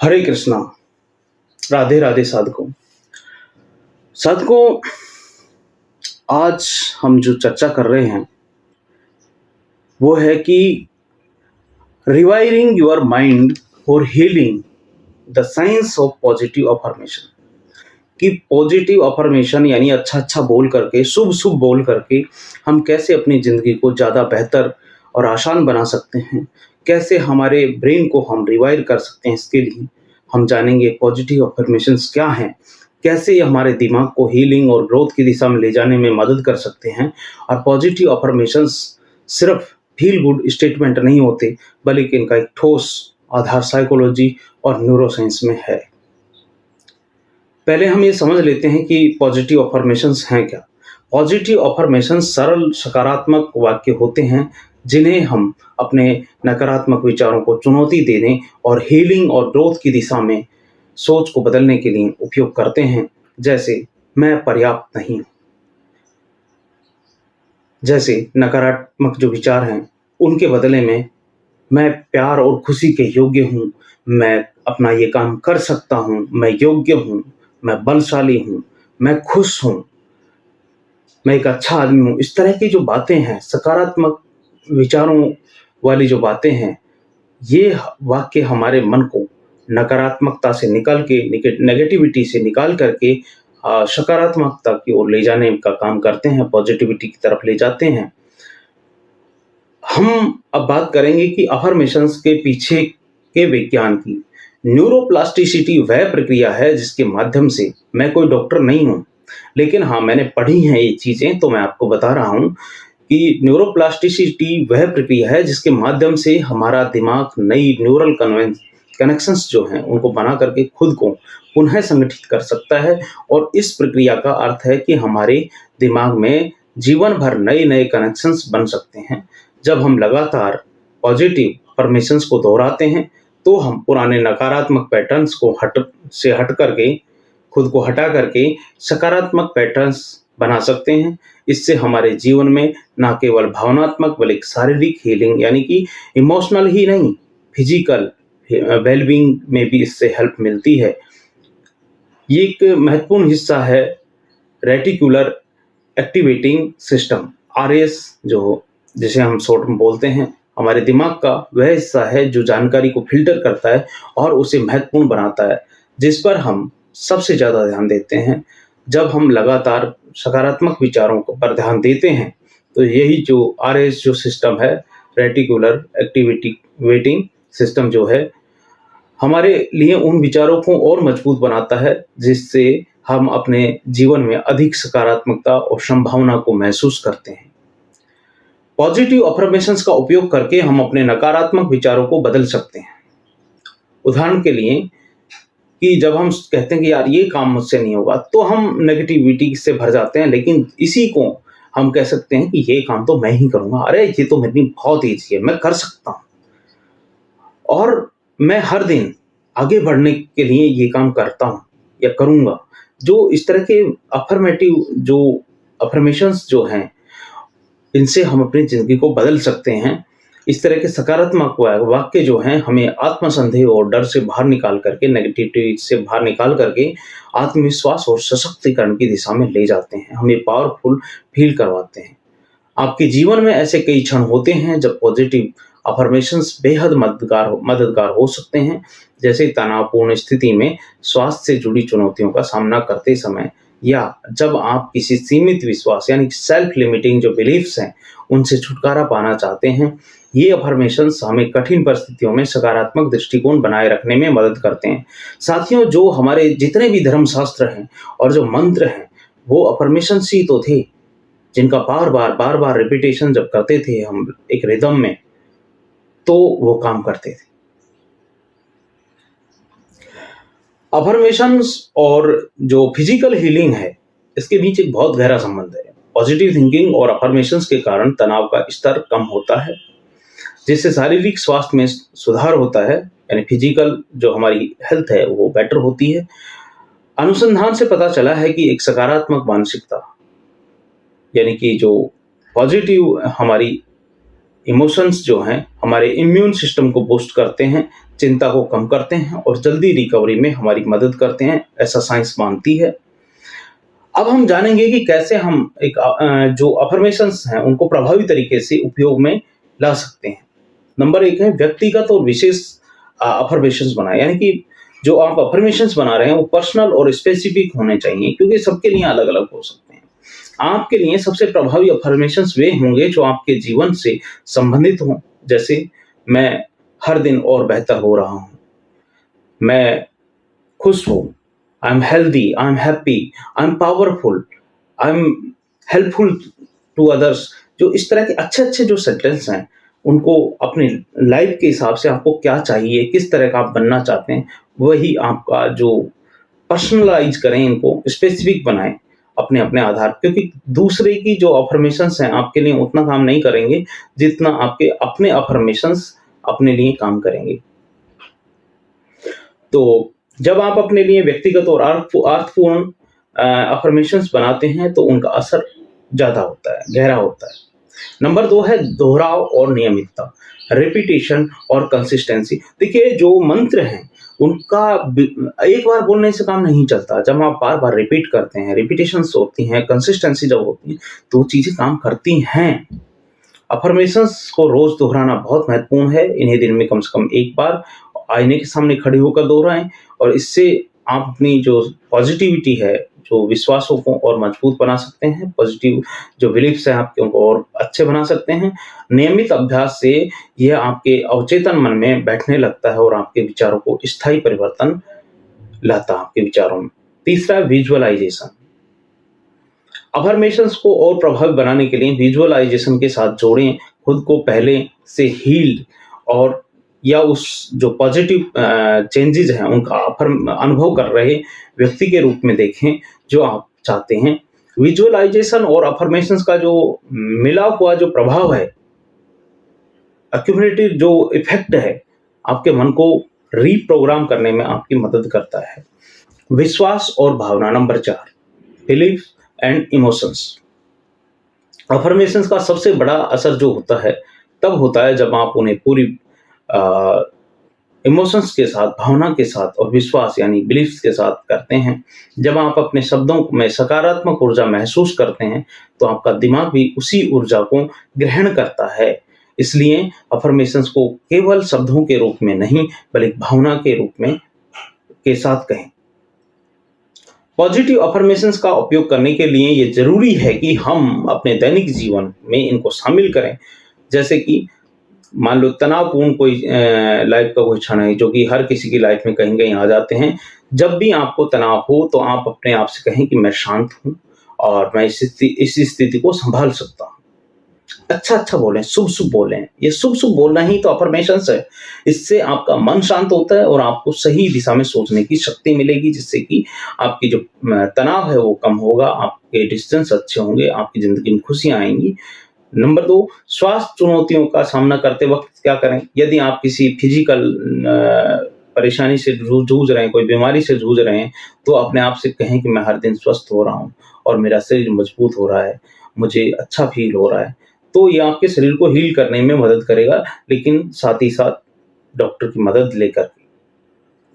हरे कृष्णा। राधे राधे साधकों। साधकों, आज हम जो चर्चा कर रहे हैं वो है कि rewiring your mind for healing the science of positive affirmation. कि पॉजिटिव अफर्मेशन यानी अच्छा अच्छा बोल करके, शुभ शुभ बोल करके हम कैसे अपनी ज़िंदगी को ज़्यादा बेहतर और आसान बना सकते हैं, कैसे हमारे ब्रेन को हम रिवायर कर सकते हैं। इसके लिए हम जानेंगे पॉजिटिव अफर्मेशंस क्या हैं, कैसे ये हमारे दिमाग को हीलिंग और ग्रोथ की दिशा में ले जाने में मदद कर सकते हैं। और पॉजिटिव अफर्मेशंस सिर्फ फील गुड स्टेटमेंट नहीं होते, बल्कि इनका एक ठोस आधार साइकोलॉजी और न्यूरोसाइंस में है। पहले हम ये समझ लेते हैं कि पॉजिटिव अफर्मेशंस हैं क्या। पॉजिटिव अफर्मेशंस सरल सकारात्मक वाक्य होते हैं जिन्हें हम अपने नकारात्मक विचारों को चुनौती देने और हीलिंग और ग्रोथ की दिशा में सोच को बदलने के लिए उपयोग करते हैं। जैसे मैं पर्याप्त नहीं हूँ, जैसे नकारात्मक जो विचार हैं उनके बदले में मैं प्यार और खुशी के योग्य हूँ, मैं अपना ये काम कर सकता हूँ, मैं योग्य हूँ, मैं बलशाली हूँ, मैं खुश हूँ, मैं एक अच्छा आदमी हूँ। इस तरह की जो बातें हैं, सकारात्मक विचारों वाली जो बातें हैं, ये वाक्य हमारे मन को नकारात्मकता से निकाल के, नेगेटिविटी से निकाल करके सकारात्मकता की ओर ले जाने का काम करते हैं, पॉजिटिविटी की तरफ ले जाते हैं। हम अब बात करेंगे कि अफर्मेशंस के पीछे के विज्ञान की। न्यूरोप्लास्टिसिटी वह प्रक्रिया है जिसके माध्यम से, मैं कोई डॉक्टर नहीं हूँ, लेकिन हाँ मैंने पढ़ी हैं ये चीज़ें, तो मैं आपको बता रहा हूँ कि न्यूरोप्लास्टिसिटी वह प्रक्रिया है जिसके माध्यम से हमारा दिमाग नई न्यूरल कनेक्शंस जो हैं उनको बना करके खुद को पुनः संगठित कर सकता है। और इस प्रक्रिया का अर्थ है कि हमारे दिमाग में जीवन भर नए नए कनेक्शंस बन सकते हैं। जब हम लगातार पॉजिटिव अफर्मेशंस को दोहराते हैं तो हम पुराने नकारात्मक पैटर्न्स को हट करके, खुद को हटा करके सकारात्मक पैटर्न्स बना सकते हैं। इससे हमारे जीवन में ना केवल भावनात्मक बल्कि शारीरिक हीलिंग यानी कि इमोशनल ही नहीं, फिजिकल वेलबींग में भी इससे हेल्प मिलती है। ये एक महत्वपूर्ण हिस्सा है रेटिकुलर एक्टिवेटिंग सिस्टम, आरएस, जो जिसे हम शॉर्ट में बोलते हैं। हमारे दिमाग का वह हिस्सा है जो जानकारी को फिल्टर करता है और उसे महत्वपूर्ण बनाता है, जिस पर हम सबसे ज़्यादा ध्यान देते हैं। जब हम लगातार सकारात्मक विचारों को पर ध्यान देते हैं तो यही जो आरएस जो सिस्टम है, रेटिकुलर एक्टिविटी वेटिंग सिस्टम जो है, हमारे लिए उन विचारों को और मजबूत बनाता है, जिससे हम अपने जीवन में अधिक सकारात्मकता और संभावना को महसूस करते हैं। पॉजिटिव अफर्मेशंस का उपयोग करके हम अपने नकारात्मक विचारों को बदल सकते हैं। उदाहरण के लिए कि जब हम कहते हैं कि यार ये काम मुझसे नहीं होगा, तो हम नेगेटिविटी से भर जाते हैं, लेकिन इसी को हम कह सकते हैं कि ये काम तो मैं ही करूँगा, अरे ये तो मेरे लिए बहुत ईज़ी है, मैं कर सकता हूँ और मैं हर दिन आगे बढ़ने के लिए ये काम करता हूँ या करूँगा। जो इस तरह के अफर्मेशंस जो हैं, इनसे हम अपनी ज़िंदगी को बदल सकते हैं। इस तरह के सकारात्मक वाक्य जो हैं हमें आत्मसंदेह और डर से बाहर निकाल करके, नेगेटिविटी से बाहर निकाल करके आत्मविश्वास और सशक्तिकरण की दिशा में ले जाते हैं, हमें पावरफुल फील करवाते हैं। आपके जीवन में ऐसे कई क्षण होते हैं जब पॉजिटिव अफर्मेशंस बेहद मददगार हो सकते हैं, जैसे तनावपूर्ण स्थिति में स्वास्थ्य से जुड़ी चुनौतियों का सामना करते समय, या जब आप किसी सीमित विश्वास यानी सेल्फ लिमिटिंग जो बिलीफ्स हैं उनसे छुटकारा पाना चाहते हैं। ये अफर्मेशंस हमें कठिन परिस्थितियों में सकारात्मक दृष्टिकोण बनाए रखने में मदद करते हैं। साथियों, जो हमारे जितने भी धर्मशास्त्र हैं और जो मंत्र हैं, वो अफर्मेशंस ही तो थे, जिनका बार बार रिपीटेशन जब करते थे हम एक रिदम में, तो वो काम करते थे। अफर्मेशंस और जो फिजिकल हीलिंग है, इसके बीच एक बहुत गहरा संबंध है। पॉजिटिव थिंकिंग और अफर्मेशंस के कारण तनाव का स्तर कम होता है, जिससे शारीरिक स्वास्थ्य में सुधार होता है, यानी फिजिकल जो हमारी हेल्थ है वो बेटर होती है। अनुसंधान से पता चला है कि एक सकारात्मक मानसिकता, यानी कि जो पॉजिटिव हमारी इमोशंस जो हैं, हमारे इम्यून सिस्टम को बूस्ट करते हैं, चिंता को कम करते हैं और जल्दी रिकवरी में हमारी मदद करते हैं, ऐसा साइंस मानती है। अब हम जानेंगे कि कैसे हम जो अफ़र्मेशंस हैं, उनको प्रभावी तरीके से उपयोग में ला सकते हैं। नंबर 1 है व्यक्तिगत और विशेष अफ़र्मेशंस बनाएँ, यानी कि जो आप अफ़र्मेशंस बना रहे हैं, वो पर्सनल और स्पेसिफिक होने चाहिए, क्योंकि सबके लिए अलग-अलग हो सकते हैं। आपके लिए सबसे प्रभावी अफ़र्मेशंस वे होंगे जो आपके जीवन से संबंधित हों, जैसे मैं हर दिन और बेहतर हो रहा हूँ, मैं खुश हूँ, I am healthy, I am happy, I am powerful, I am helpful to others. जो इस तरह के अच्छे-अच्छे जो सेंटेंस हैं, उनको अपनी लाइफ के हिसाब से आपको क्या चाहिए, किस तरह का आप बनना चाहते हैं, वही आपका जो पर्सनलाइज़ करें, इनको स्पेसिफिक बनाएँ अपने-अपने आधार पे, क्योंकि दूसरे की जो अफ़र्मेशंस हैं, आपके लिए उतना काम नहीं करेंगे, जितना आपके अपने अफ़र्मेशंस अपने लिए काम करेंगे। तो जब आप अपने लिए व्यक्तिगत और अर्थपूर्ण अफ़र्मेशंस बनाते हैं, तो उनका असर ज़्यादा होता है, गहरा होता है। नंबर 2 है दोहराव और नियमितता, रिपिटिशन और कंसिस्टेंसी। देखिए, जो मंत्र हैं, उनका एक बार बोलने से काम नहीं चलता। जब आप बार-बार रिपीट करते हैं, रिपिटेशंस होती हैं, कंसिस्टेंसी जब होती है, तो चीज़ें काम करती हैं। अफ़र्मेशंस को रोज़ दोहराना बहुत महत्वपूर्ण है। इन्हें दिन में कम से कम 1 बार आईने के सामने खड़े होकर दोहराएँ, और इससे आप अपनी जो पॉज़िटिविटी है, जो विश्वासों को और मजबूत बना सकते हैं। पॉज़िटिव जो बिलीफ्स हैं आपके, उनको और अच्छे बना सकते हैं। नियमित अभ्यास से यह आपके अवचेतन मन में बैठने लगता है और आपके विचारों को स्थायी परिवर्तन लाता है आपके विचारों में। तीसरा है विज़ुअलाइज़ेशन। अफ़र्मेशंस को और प्रभावी बनाने के लिए विजुअलाइज़ेशन के साथ जोड़ें, खुद को पहले से हील्ड और या उस जो पॉज़िटिव चेंजेज़ हैं, उनका अनुभव कर रहे व्यक्ति के रूप में देखें, जो आप चाहते हैं। विजुअलाइज़ेशन और अफ़र्मेशंस का जो मिला हुआ जो प्रभाव है, एक्युमुलेटिव जो इफ़ेक्ट है, आपके मन को रीप्रोग्राम करने में आपकी मदद करता है। विश्वास और भावना, number 4, belief and emotions. Affirmations का सबसे बड़ा असर जो होता है, तब होता है जब आप उन्हें पूरी इमोशंस के साथ, भावना के साथ और विश्वास यानी बिलीफ्स के साथ करते हैं। जब आप अपने शब्दों में सकारात्मक ऊर्जा महसूस करते हैं, तो आपका दिमाग भी उसी ऊर्जा को ग्रहण करता है। इसलिए अफ़र्मेशंस को केवल शब्दों के रूप में नहीं, बल्कि भावना के रूप में के साथ कहें। पॉजिटिव अफ़र्मेशंस का उपयोग करने के लिए ये ज़रूरी है कि हम अपने दैनिक जीवन में इनको शामिल करें। जैसे कि मान लो तनावपूर्ण कोई लाइफ़ का कोई क्षण है, जो कि हर किसी की लाइफ़ में कहीं-कहीं आ जाते हैं। जब भी आपको तनाव हो, तो आप अपने आप से कहें कि मैं शांत हूँ और मैं इस स्थिति को सँभाल सकता हूँ। अच्छा-अच्छा बोलें, शुभ-शुभ बोलें। ये शुभ-शुभ बोलना ही तो अफ़र्मेशंस है। इससे आपका मन शांत होता है और आपको सही दिशा में सोचने की शक्ति मिलेगी, जिससे कि आपकी जो तनाव है वो कम होगा, आपके डिसीज़न्स अच्छे होंगे, आपकी ज़िंदगी में खुशियाँ आएँगी। नंबर 2, स्वास्थ्य चुनौतियों का सामना करते वक़्त क्या करें? यदि आप किसी फ़िज़िकल परेशानी से जूझ रहे हैं, कोई बीमारी से जूझ रहे हैं, तो अपने आप से कहें कि मैं हर दिन स्वस्थ हो रहा हूँ और मेरा शरीर मजबूत हो रहा है, मुझे अच्छा फ़ील हो रहा है। तो ये आपके शरीर को हील करने में मदद करेगा, लेकिन साथ ही साथ डॉक्टर की मदद लेकर के।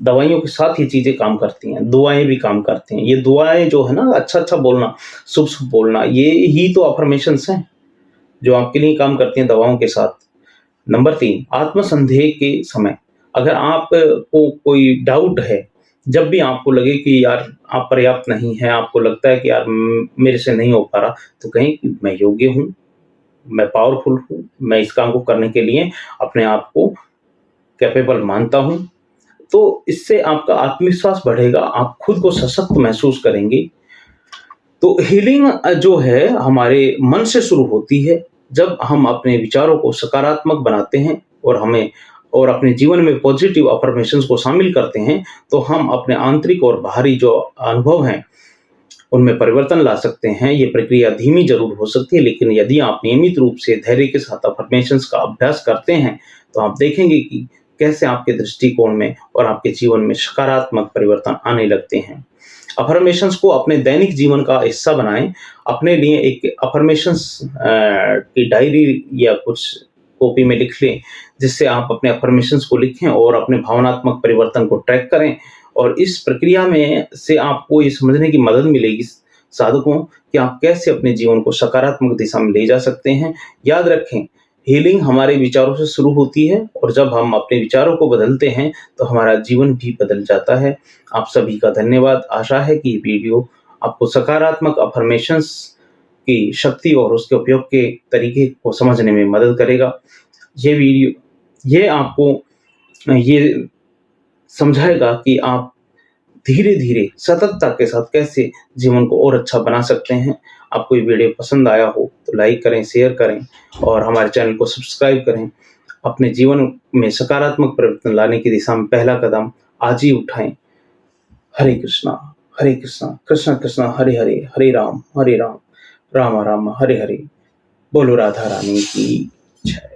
दवाइयों के साथ ये चीज़ें काम करती हैं, दुआएँ भी काम करती हैं। ये दुआएँ जो है ना, अच्छा-अच्छा बोलना, शुभ-शुभ बोलना, ये ही तो अफ़र्मेशंस हैं, जो आपके लिए काम करती हैं दवाओं के साथ। नंबर 3, आत्मसन्देह के समय, अगर आप को कोई डाउट है, जब भी आपको लगे कि यार आप पर्याप्त नहीं हैं, आपको लगता है कि यार मेरे से नहीं हो पा रहा, तो कहें कि मैं योग्य हूँ, मैं पावरफुल हूँ, मैं इस काम को करने के लिए अपने आप को कैपेबल मानता हूँ। तो इससे आपका आत्मविश्वास बढ़ेगा, आप खुद को सशक्त महसूस करेंगे। तो हीलिंग जो है हमारे मन से शुरू होती है। जब हम अपने विचारों को सकारात्मक बनाते हैं और अपने जीवन में पॉजिटिव अफ़र्मेशंस को शामिल करते हैं, तो हम अपने आंतरिक और बाहरी जो अनुभव हैं, उनमें परिवर्तन ला सकते हैं। ये प्रक्रिया धीमी ज़रूर हो सकती है, लेकिन यदि आप नियमित रूप से धैर्य के साथ अफ़र्मेशंस का अभ्यास करते हैं, तो आप देखेंगे कि कैसे आपके दृष्टिकोण में और आपके जीवन में सकारात्मक परिवर्तन आने लगते हैं। अफ़र्मेशंस को अपने दैनिक जीवन का हिस्सा बनाएँ। अपने लिए एक अफ़र्मेशंस की डायरी या कुछ कॉपी में लिख लें, जिससे आप अपने अफ़र्मेशंस को लिखें और अपने भावनात्मक परिवर्तन को ट्रैक करें। और इस प्रक्रिया में से आपको ये समझने की मदद मिलेगी साधकों कि आप कैसे अपने जीवन को सकारात्मक दिशा में ले जा सकते हैं। याद रखें, हीलिंग हमारे विचारों से शुरू होती है और जब हम अपने विचारों को बदलते हैं, तो हमारा जीवन भी बदल जाता है। आप सभी का धन्यवाद। आशा है कि ये वीडियो आपको सकारात्मक अफ़र्मेशंस की शक्ति और उसके उपयोग के तरीके को समझने में मदद करेगा। ये आपको ये समझाएगा कि आप धीरे-धीरे सतर्कता के साथ कैसे जीवन को और अच्छा बना सकते हैं। आपको ये वीडियो पसंद आया हो तो लाइक करें, शेयर करें और हमारे चैनल को सब्सक्राइब करें। अपने जीवन में सकारात्मक परिवर्तन लाने की दिशा में पहला कदम आज ही उठाएँ। हरे कृष्णा, कृष्ण कृष्ण हरे हरे, हरे राम, राम राम हरे हरे। बोलो राधा रानी की जय।